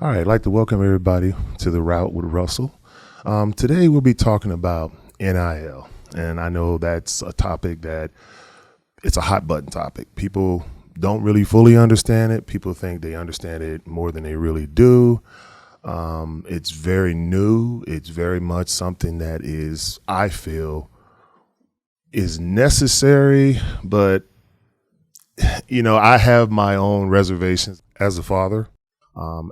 All right, I'd like to welcome everybody to The Route with Russell. Today we'll be talking about NIL, and I know that's a topic that it's a hot button topic. People don't really fully understand it. People think they understand it more than they really do. It's very new. It's very much something that I feel, is necessary, but I have my own reservations as a father,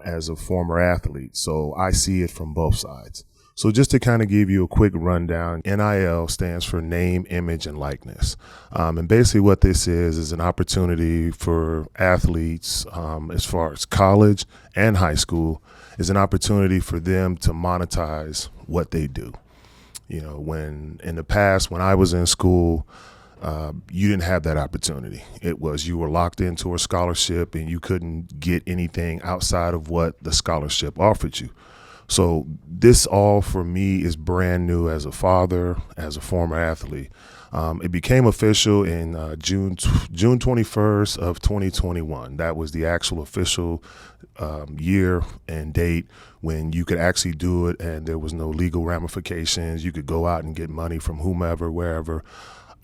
as a former athlete. So I see it from both sides. So just to kind of give you a quick rundown, NIL stands for name, image, and likeness. And basically what this is an opportunity for athletes, as far as college and high school, is an opportunity for them to monetize what they do. When in the past, when I was in school, you didn't have that opportunity. It was you were locked into a scholarship and you couldn't get anything outside of what the scholarship offered you. So this all for me is brand new as a father, as a former athlete. It became official in June 21st of 2021. That was the actual official year and date when you could actually do it and there was no legal ramifications. You could go out and get money from whomever, wherever.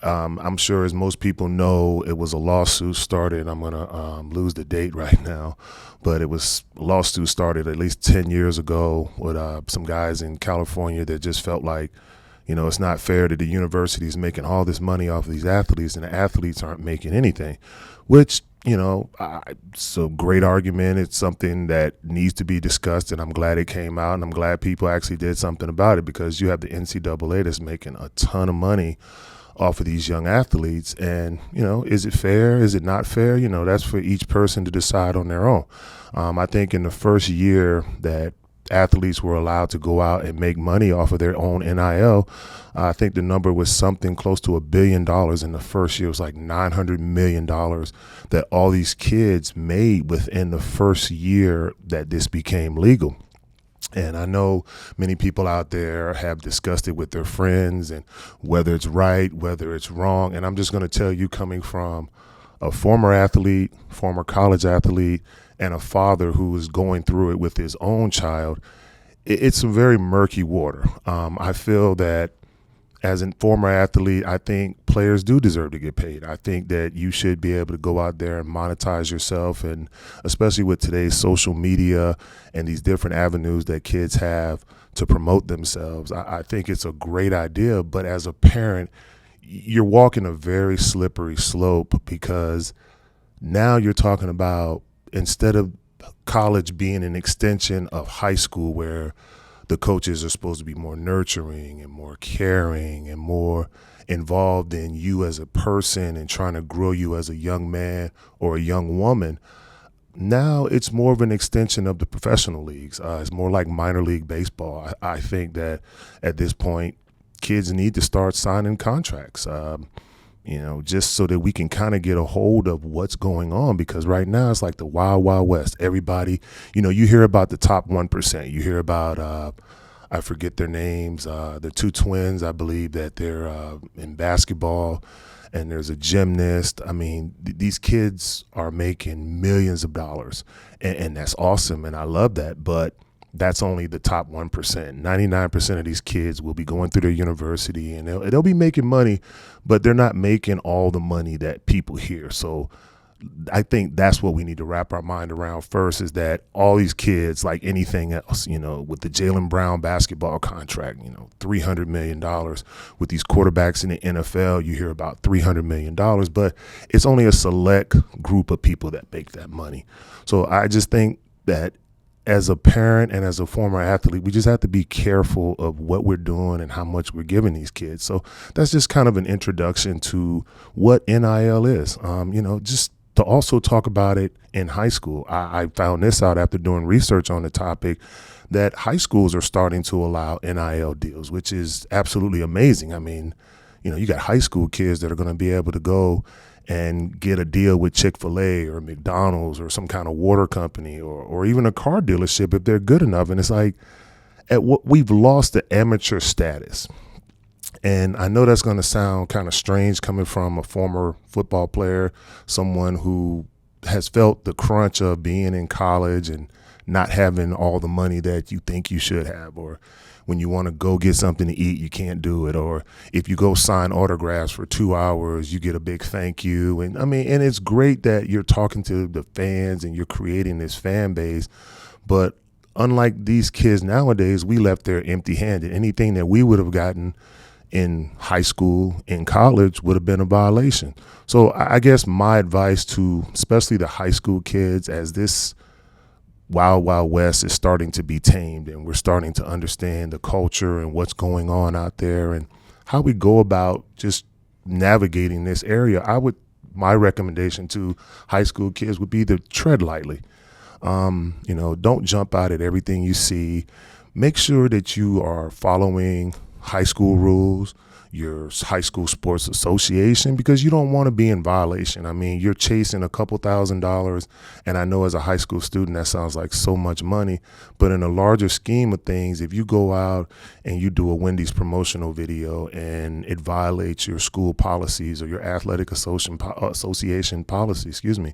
I'm sure, as most people know, it was a lawsuit started. I'm going to lose the date right now, but it was a lawsuit started at least 10 years ago with some guys in California that just felt like, it's not fair that the university is making all this money off of these athletes and the athletes aren't making anything, which, it's a great argument. It's something that needs to be discussed, and I'm glad it came out, and I'm glad people actually did something about it, because you have the NCAA that's making a ton of money off of these young athletes. And, is it fair? Is it not fair? That's for each person to decide on their own. I think in the first year that athletes were allowed to go out and make money off of their own NIL, I think the number was something close to $1 billion in the first year. It was like $900 million that all these kids made within the first year that this became legal. And I know many people out there have discussed it with their friends and whether it's right, whether it's wrong. And I'm just going to tell you, coming from a former athlete, former college athlete, and a father who is going through it with his own child, it's some very murky water. I feel that as a former athlete, I think players do deserve to get paid. I think that you should be able to go out there and monetize yourself, and especially with today's social media and these different avenues that kids have to promote themselves, I think it's a great idea. But as a parent, you're walking a very slippery slope, because now you're talking about, instead of college being an extension of high school where the coaches are supposed to be more nurturing and more caring and more involved in you as a person and trying to grow you as a young man or a young woman, now it's more of an extension of the professional leagues. It's more like minor league baseball. I think that at this point, kids need to start signing contracts, just so that we can kind of get a hold of what's going on, because right now it's like the wild, wild west. Everybody, you hear about the top 1%. You hear about, I forget their names, the two twins, I believe, that they're in basketball, and there's a gymnast. I mean, these kids are making millions of dollars, and that's awesome, and I love that, but that's only the top 1%. 99% of these kids will be going through their university and they'll be making money, but they're not making all the money that people hear. So I think that's what we need to wrap our mind around first, is that all these kids, like anything else, with the Jaylen Brown basketball contract, $300 million. With these quarterbacks in the NFL, you hear about $300 million, but it's only a select group of people that make that money. So I just think that as a parent and as a former athlete, we just have to be careful of what we're doing and how much we're giving these kids. So that's just kind of an introduction to what NIL is. Just to also talk about it in high school. I found this out after doing research on the topic, that high schools are starting to allow NIL deals, which is absolutely amazing. I mean, you got high school kids that are going to be able to go and get a deal with Chick-fil-A or McDonald's or some kind of water company or even a car dealership if they're good enough. And it's like, we've lost the amateur status. And I know that's going to sound kind of strange coming from a former football player, someone who has felt the crunch of being in college and not having all the money that you think you should have, or when you want to go get something to eat, you can't do it. Or if you go sign autographs for 2 hours, you get a big thank you. And I mean, and it's great that you're talking to the fans and you're creating this fan base. But unlike these kids nowadays, we left there empty handed. Anything that we would have gotten in high school, in college, would have been a violation. So I guess my advice to especially the high school kids, as this Wild Wild West is starting to be tamed and we're starting to understand the culture and what's going on out there and how we go about just navigating this area, my recommendation to high school kids would be to tread lightly. Don't jump out at everything you see. Make sure that you are following high school rules, your high school sports association, because you don't want to be in violation. I mean, you're chasing a couple $1,000s, and I know as a high school student that sounds like so much money, but in a larger scheme of things, if you go out and you do a Wendy's promotional video and it violates your school policies or your athletic association policy,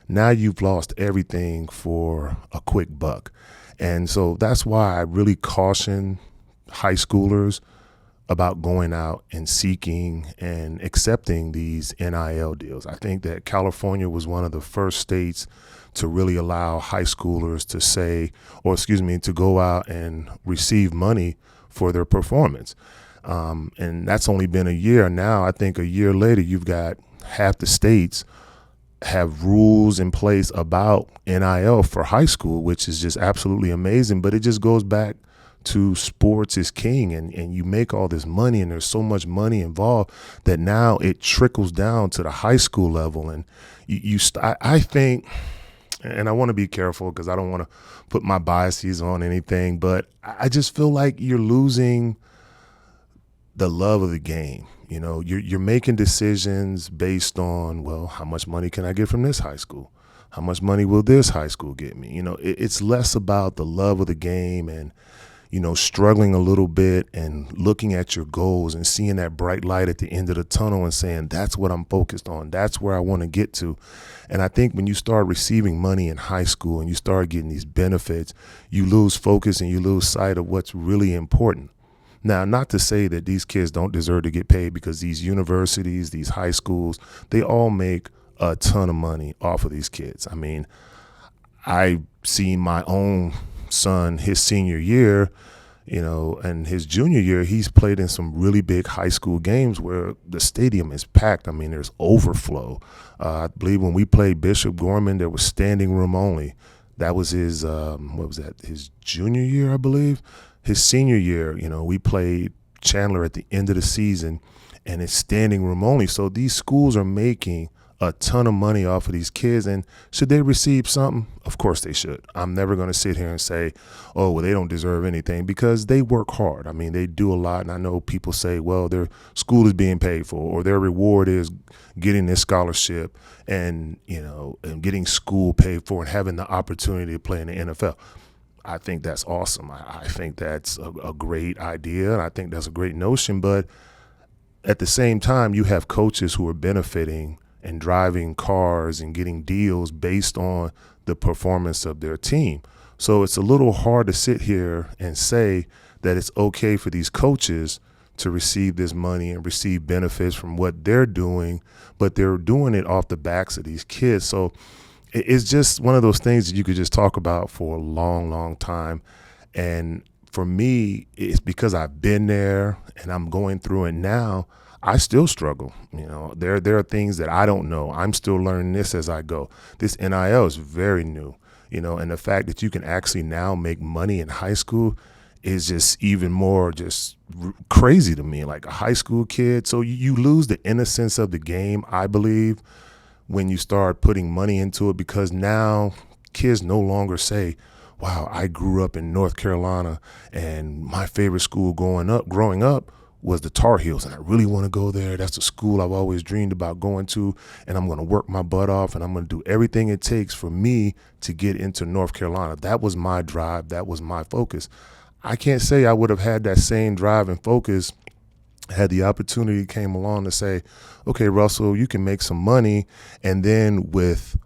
now you've lost everything for a quick buck. And so that's why I really caution high schoolers about going out and seeking and accepting these NIL deals. I think that California was one of the first states to really allow high schoolers to go out and receive money for their performance. And that's only been a year. Now, I think a year later, you've got half the states have rules in place about NIL for high school, which is just absolutely amazing. But it just goes back to sports is king, and you make all this money and there's so much money involved that now it trickles down to the high school level. And I think, and I want to be careful because I don't want to put my biases on anything, but I just feel like you're losing the love of the game. You're making decisions based on, well, how much money can I get from this high school? How much money will this high school get me? It's less about the love of the game and struggling a little bit and looking at your goals and seeing that bright light at the end of the tunnel and saying, that's what I'm focused on. That's where I want to get to. And I think when you start receiving money in high school and you start getting these benefits, you lose focus and you lose sight of what's really important. Now, not to say that these kids don't deserve to get paid, because these universities, these high schools, they all make a ton of money off of these kids. I mean, I see my own son, his senior year, and his junior year, he's played in some really big high school games where the stadium is packed. I mean, there's overflow. I believe when we played Bishop Gorman, there was standing room only. That was his, his junior year, I believe. His senior year, we played Chandler at the end of the season, and it's standing room only. So these schools are making a ton of money off of these kids, and should they receive something? Of course they should. I'm never going to sit here and say, oh, well, they don't deserve anything, because they work hard. I mean, they do a lot, and I know people say, well, their school is being paid for, or their reward is getting this scholarship and getting school paid for and having the opportunity to play in the NFL. I think that's awesome. I think that's a great idea, and I think that's a great notion, but at the same time, you have coaches who are benefiting and driving cars and getting deals based on the performance of their team. So it's a little hard to sit here and say that it's okay for these coaches to receive this money and receive benefits from what they're doing, but they're doing it off the backs of these kids. So it's just one of those things that you could just talk about for a long, long time. And for me, it's because I've been there and I'm going through it now. I still struggle. There are things that I don't know. I'm still learning this as I go. This NIL is very new, and the fact that you can actually now make money in high school is just even more just crazy to me, like a high school kid. So you lose the innocence of the game, I believe, when you start putting money into it, because now kids no longer say, wow, I grew up in North Carolina and my favorite school growing up was the Tar Heels, and I really want to go there. That's the school I've always dreamed about going to, and I'm going to work my butt off, and I'm going to do everything it takes for me to get into North Carolina. That was my drive. That was my focus. I can't say I would have had that same drive and focus had the opportunity came along to say, okay, Russell, you can make some money, and then with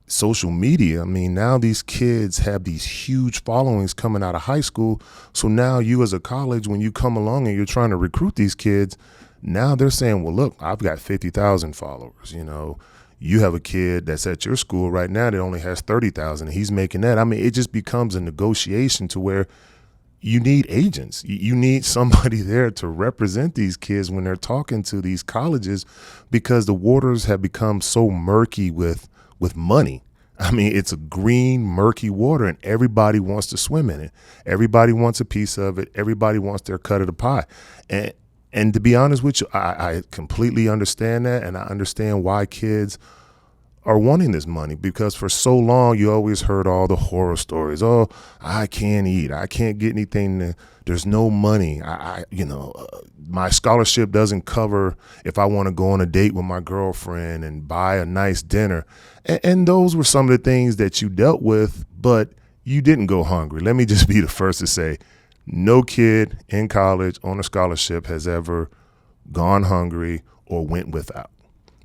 social media, I mean, now these kids have these huge followings coming out of high school. So now you as a college, when you come along and you're trying to recruit these kids, now they're saying, well, look, I've got 50,000 followers. You have a kid that's at your school right now that only has 30,000. He's making that. I mean, it just becomes a negotiation to where you need agents. You need somebody there to represent these kids when they're talking to these colleges, because the waters have become so murky with money. I mean, it's a green, murky water, and everybody wants to swim in it. Everybody wants a piece of it. Everybody wants their cut of the pie. And to be honest with you, I completely understand that, and I understand why kids are wanting this money, because for so long you always heard all the horror stories. Oh, I can't eat. I can't get anything. There's no money. My scholarship doesn't cover if I want to go on a date with my girlfriend and buy a nice dinner. And those were some of the things that you dealt with, but you didn't go hungry. Let me just be the first to say, no kid in college on a scholarship has ever gone hungry or went without.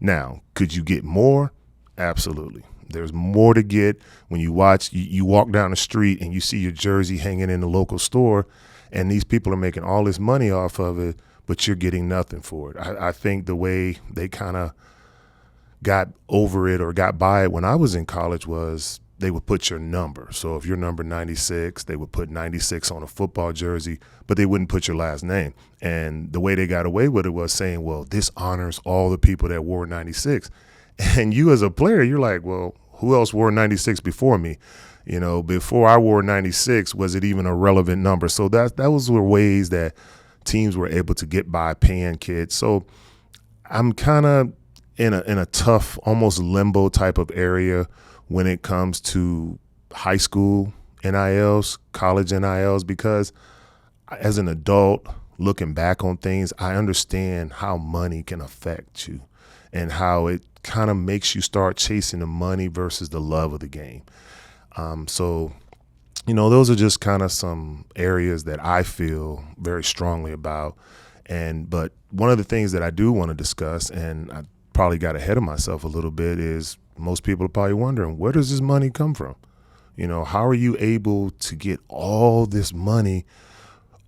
Now, could you get more? Absolutely. There's more to get when you walk down the street and you see your jersey hanging in the local store, and these people are making all this money off of it, but you're getting nothing for it. I think the way they kind of got over it or got by it when I was in college was they would put your number. So if you're number 96, they would put 96 on a football jersey, but they wouldn't put your last name. And the way they got away with it was saying, well, this honors all the people that wore 96. And you as a player, you're like, well, who else wore 96 before me? Before I wore 96, was it even a relevant number? So that was the ways that teams were able to get by paying kids. So I'm kind of in a tough, almost limbo type of area when it comes to high school NILs, college NILs, because as an adult looking back on things, I understand how money can affect you and how it kind of makes you start chasing the money versus the love of the game. Those are just kind of some areas that I feel very strongly about. But one of the things that I do want to discuss, and I probably got ahead of myself a little bit, is most people are probably wondering, where does this money come from? How are you able to get all this money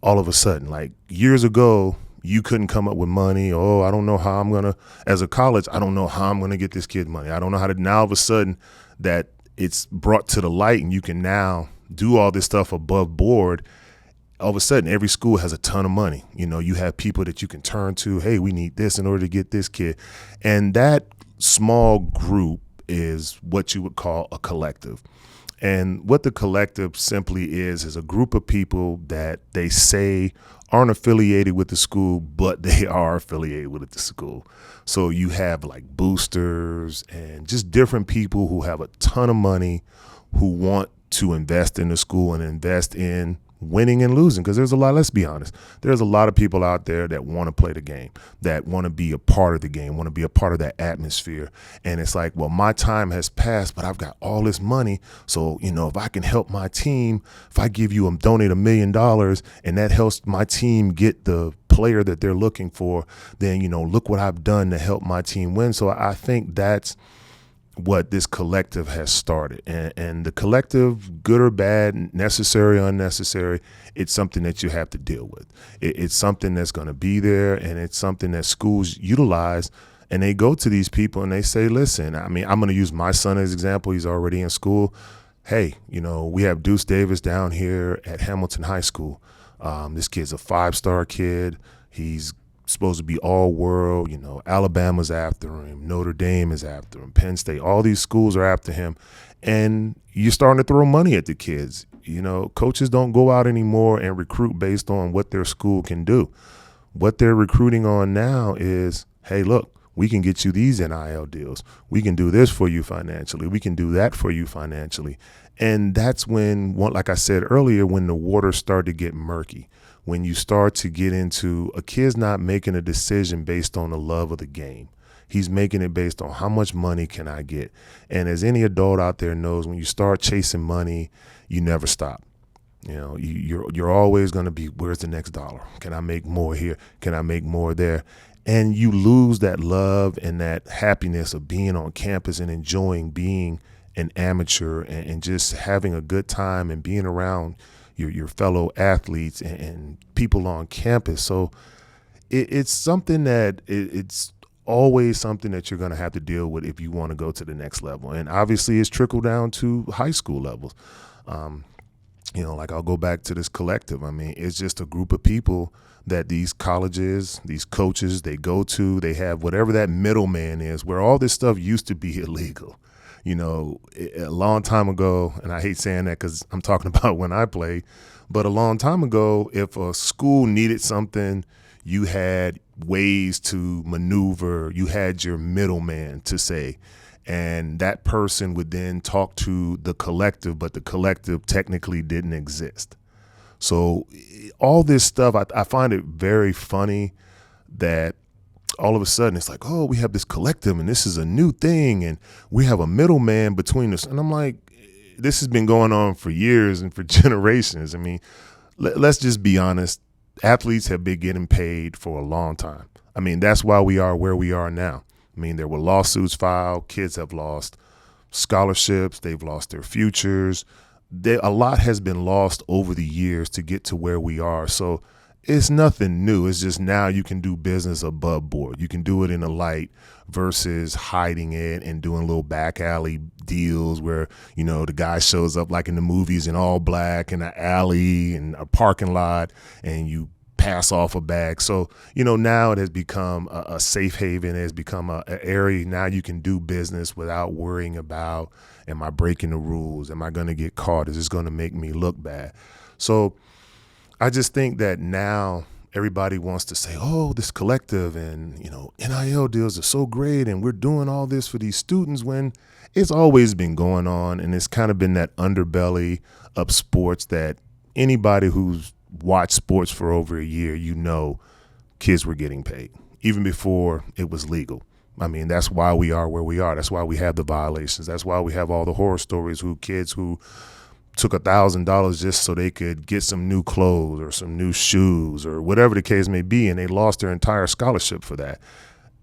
all of a sudden? Like years ago, you couldn't come up with money. Oh, I don't know how I'm going to, as a college, I don't know how I'm going to get this kid money. I don't know how to, now all of a sudden that it's brought to the light and you can now do all this stuff above board. All of a sudden, every school has a ton of money. You have people that you can turn to. Hey, we need this in order to get this kid. And that small group is what you would call a collective. And what the collective simply is a group of people that they say aren't affiliated with the school, but they are affiliated with the school. So you have like boosters and just different people who have a ton of money who want to invest in the school and invest in winning and losing, because there's a lot, let's be honest, there's a lot of people out there that want to play the game, that want to be a part of the game, want to be a part of that atmosphere. And it's like, well, my time has passed, but I've got all this money. So, if I can help my team, if I give you donate $1 million and that helps my team get the player that they're looking for, then, look what I've done to help my team win. So I think that's what this collective has started. And the collective, good or bad, necessary, unnecessary, it's something that you have to deal with. It's something that's going to be there, and it's something that schools utilize. And they go to these people and they say, listen, I mean, I'm going to use my son as an example. He's already in school. Hey, we have Deuce Davis down here at Hamilton High School. This kid's a 5-star kid. He's supposed to be all world. Alabama's after him, Notre Dame is after him, Penn State, all these schools are after him, and you're starting to throw money at the kids. Coaches don't go out anymore and recruit based on what their school can do. What they're recruiting on now is, hey, look, we can get you these NIL deals. We can do this for you financially. We can do that for you financially. And that's when, like I said earlier, when the water started to get murky. When you start to get into a kid's not making a decision based on the love of the game. He's making it based on how much money can I get. And as any adult out there knows, when you start chasing money, you never stop. You're always going to be, where's the next dollar? Can I make more here? Can I make more there? And you lose that love and that happiness of being on campus and enjoying being an amateur and just having a good time and being around your fellow athletes and people on campus. So it's something that it's always something that you're going to have to deal with if you want to go to the next level. And obviously it's trickled down to high school levels. Like I'll go back to this collective. I mean, it's just a group of people that these colleges, these coaches, they go to, they have whatever that middleman is, where all this stuff used to be illegal. A long time ago, and I hate saying that because I'm talking about when I played, but a long time ago, if a school needed something, you had ways to maneuver. You had your middleman to say, and that person would then talk to the collective, but the collective technically didn't exist. So all this stuff, I find it very funny that all of a sudden it's like, oh, we have this collective and this is a new thing and we have a middleman between us. And I'm like, this has been going on for years and for generations. I mean, let's just be honest. Athletes have been getting paid for a long time. I mean, that's why we are where we are now. I mean, there were lawsuits filed. Kids have lost scholarships. They've lost their futures. A lot has been lost over the years to get to where we are. So it's nothing new. It's just now you can do business above board. You can do it in the light versus hiding it and doing little back alley deals where, the guy shows up like in the movies in all black in an alley and a parking lot and you pass off a bag. So, now it has become a safe haven. It has become an area. Now you can do business without worrying about, am I breaking the rules? Am I going to get caught? Is this going to make me look bad? So I just think that now everybody wants to say, oh, this collective and, NIL deals are so great and we're doing all this for these students, when it's always been going on. And it's kind of been that underbelly of sports that anybody who's watched sports for over a year, kids were getting paid even before it was legal. I mean, that's why we are where we are. That's why we have the violations. That's why we have all the horror stories kids who took $1,000 just so they could get some new clothes or some new shoes or whatever the case may be, and they lost their entire scholarship for that.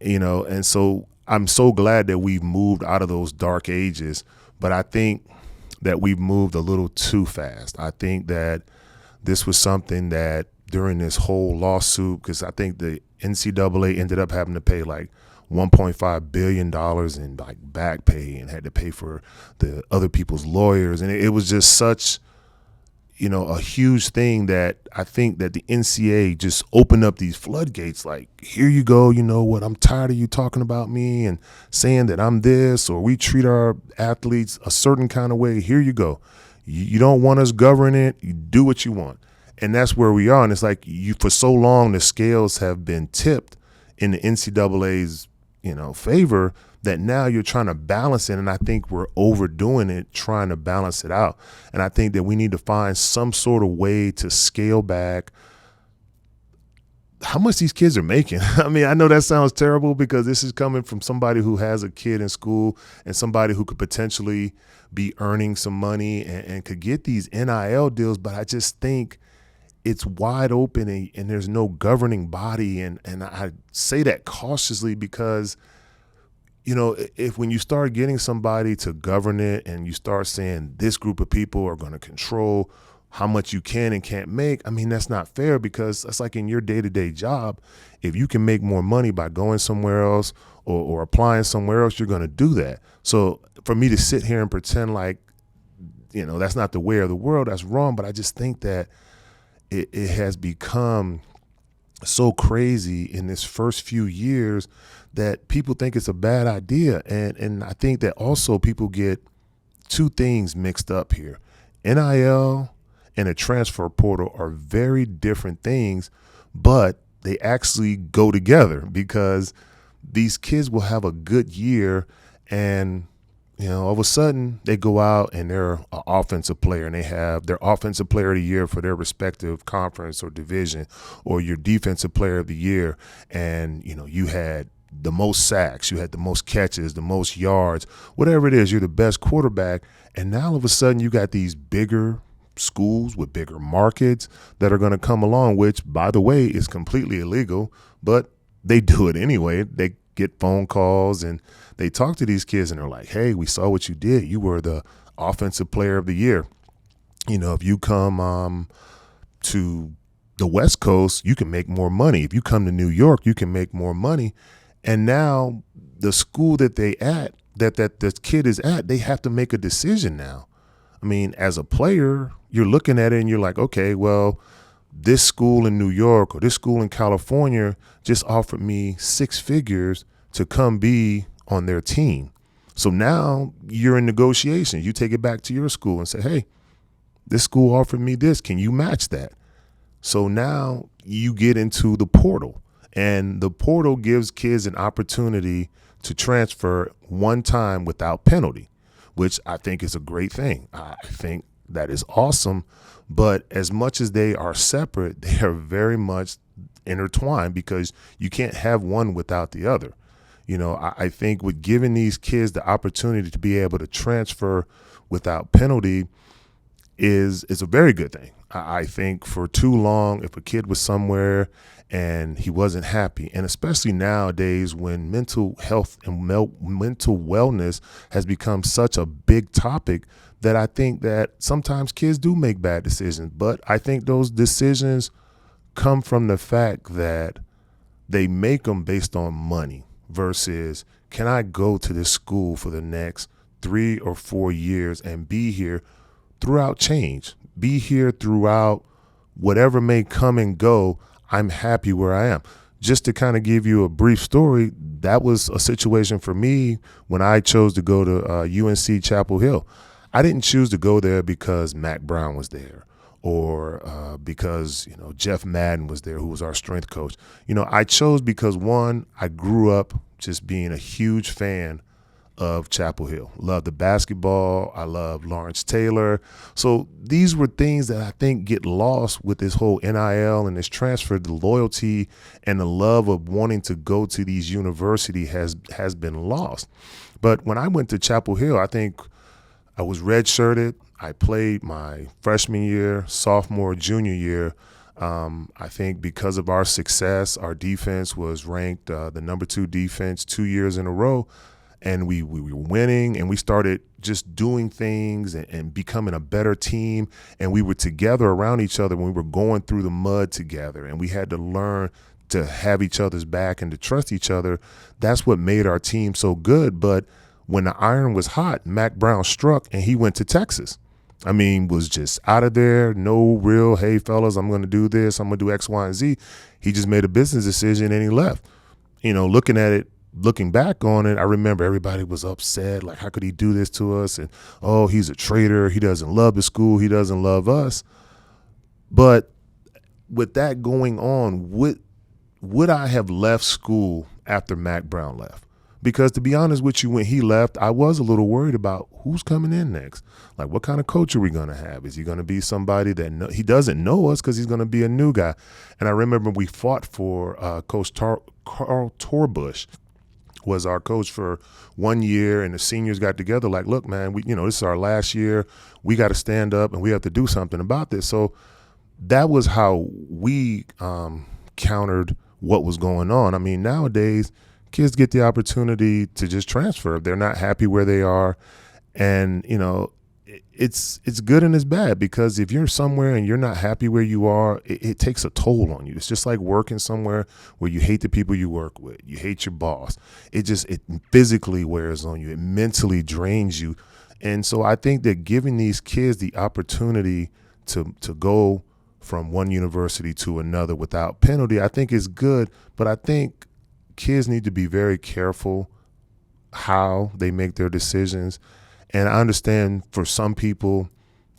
And so I'm so glad that we've moved out of those dark ages, but I think that we've moved a little too fast. I think that this was something that during this whole lawsuit, because I think the NCAA ended up having to pay like $1.5 billion in like back pay and had to pay for the other people's lawyers. And it was just such, a huge thing that I think that the NCAA just opened up these floodgates. Like, here you go. You know what? I'm tired of you talking about me and saying that I'm this, or we treat our athletes a certain kind of way. Here you go. You don't want us governing it. You do what you want. And that's where we are. And it's like for so long, the scales have been tipped in the NCAA's, favor, that now you're trying to balance it. And I think we're overdoing it, trying to balance it out. And I think that we need to find some sort of way to scale back how much these kids are making. I mean, I know that sounds terrible because this is coming from somebody who has a kid in school and somebody who could potentially be earning some money and could get these NIL deals. But I just think it's wide open and there's no governing body. And I say that cautiously because, if when you start getting somebody to govern it and you start saying this group of people are going to control how much you can and can't make, I mean, that's not fair, because that's like in your day-to-day job. If you can make more money by going somewhere else or applying somewhere else, you're going to do that. So for me to sit here and pretend like, that's not the way of the world, that's wrong. But I just think that it has become so crazy in this first few years that people think it's a bad idea. And I think that also people get two things mixed up here. NIL and a transfer portal are very different things, but they actually go together because these kids will have a good year and all of a sudden they go out and they're an offensive player and they have their offensive player of the year for their respective conference or division, or your defensive player of the year. And, you had the most sacks, you had the most catches, the most yards, whatever it is, you're the best quarterback. And now all of a sudden you got these bigger schools with bigger markets that are going to come along, which, by the way, is completely illegal, but they do it anyway. They get phone calls and they talk to these kids and they're like, hey, we saw what you did. You were the offensive player of the year. If you come to the West Coast, you can make more money. If you come to New York, you can make more money. And now the school that this kid is at, they have to make a decision now. I mean, as a player, you're looking at it and you're like, okay, well, this school in New York or this school in California just offered me 6 figures to come be on their team. So now you're in negotiations. You take it back to your school and say, hey, this school offered me this. Can you match that? So now you get into the portal, and the portal gives kids an opportunity to transfer one time without penalty, which I think is a great thing. I think that is awesome. But as much as they are separate, they are very much intertwined because you can't have one without the other. I think with giving these kids the opportunity to be able to transfer without penalty is a very good thing. I think for too long, if a kid was somewhere and he wasn't happy, and especially nowadays when mental health and mental wellness has become such a big topic, that I think that sometimes kids do make bad decisions. But I think those decisions come from the fact that they make them based on money versus, can I go to this school for the next 3 or 4 years and be here throughout change, be here throughout whatever may come and go. I'm happy where I am. Just to kind of give you a brief story, that was a situation for me when I chose to go to UNC Chapel Hill. I didn't choose to go there because Mac Brown was there or because Jeff Madden was there, who was our strength coach. I chose because, one, I grew up just being a huge fan of Chapel Hill. Loved the basketball. I loved Lawrence Taylor. So these were things that I think get lost with this whole NIL and this transfer. The loyalty and the love of wanting to go to these universities has been lost. But when I went to Chapel Hill, I think I was redshirted. I played my freshman year, sophomore, junior year. I think because of our success, our defense was ranked the number 2 defense 2 years in a row. And we were winning, and we started just doing things and becoming a better team. And we were together around each other when we were going through the mud together. And we had to learn to have each other's back and to trust each other. That's what made our team so good. But when the iron was hot, Mac Brown struck, and he went to Texas. I mean, was just out of there. No real, hey, fellas, I'm going to do this. I'm going to do X, Y, and Z. He just made a business decision, and he left. Looking back on it, I remember everybody was upset. Like, how could he do this to us? And, oh, he's a traitor. He doesn't love the school. He doesn't love us. But with that going on, would I have left school after Mac Brown left? Because to be honest with you, when he left, I was a little worried about who's coming in next. Like, what kind of coach are we going to have? Is he going to be somebody that he doesn't know us because he's going to be a new guy? And I remember we fought for Coach Carl Torbush. Was our coach for 1 year, and the seniors got together like, look, man, this is our last year. We got to stand up and we have to do something about this. So that was how we countered what was going on. I mean, nowadays kids get the opportunity to just transfer if they're not happy where they are. And, it's good and it's bad, because if you're somewhere and you're not happy where you are, it takes a toll on you. It's just like working somewhere where you hate the people you work with. You hate your boss. It physically wears on you. It mentally drains you. And so I think that giving these kids the opportunity to go from one university to another without penalty, I think is good. But I think kids need to be very careful how they make their decisions. And I understand for some people,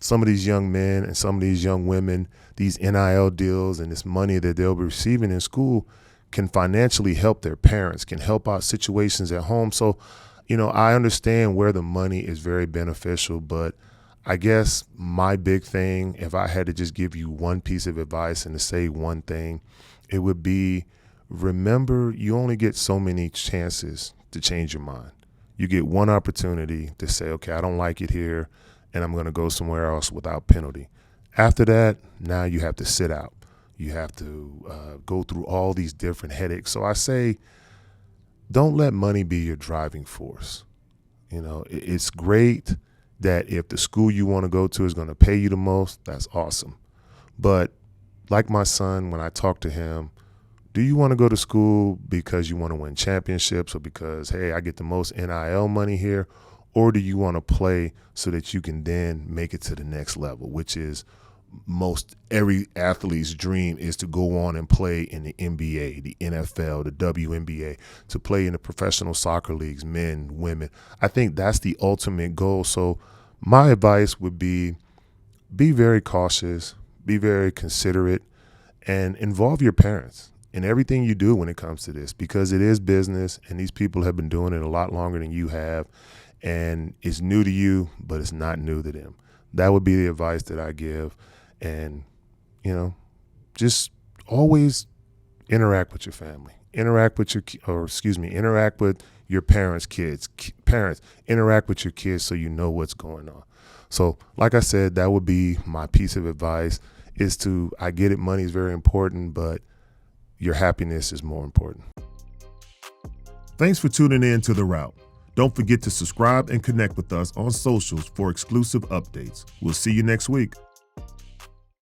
some of these young men and some of these young women, these NIL deals and this money that they'll be receiving in school can financially help their parents, can help out situations at home. So, I understand where the money is very beneficial, but I guess my big thing, if I had to just give you one piece of advice and to say one thing, it would be, remember, you only get so many chances to change your mind. You get one opportunity to say, okay, I don't like it here, and I'm going to go somewhere else without penalty. After that, now you have to sit out. You have to go through all these different headaches. So I say, don't let money be your driving force. You know, it's great that if the school you want to go to is going to pay you the most, that's awesome. But like my son, when I talk to him, do you want to go to school because you want to win championships or because, hey, I get the most NIL money here? Or do you want to play so that you can then make it to the next level, which is most every athlete's dream is to go on and play in the NBA, the NFL, the WNBA, to play in the professional soccer leagues, men, women. I think that's the ultimate goal. So my advice would be very cautious, be very considerate, and involve your parents in everything you do when it comes to this, because it is business and these people have been doing it a lot longer than you have, and it's new to you, but it's not new to them. That would be the advice that I give. And, you know, just always interact with your family, interact with your parents' kids. Parents, interact with your kids so you know what's going on. So, like I said, that would be my piece of advice I get it, money is very important, but your happiness is more important. Thanks for tuning in to The Route. Don't forget to subscribe and connect with us on socials for exclusive updates. We'll see you next week.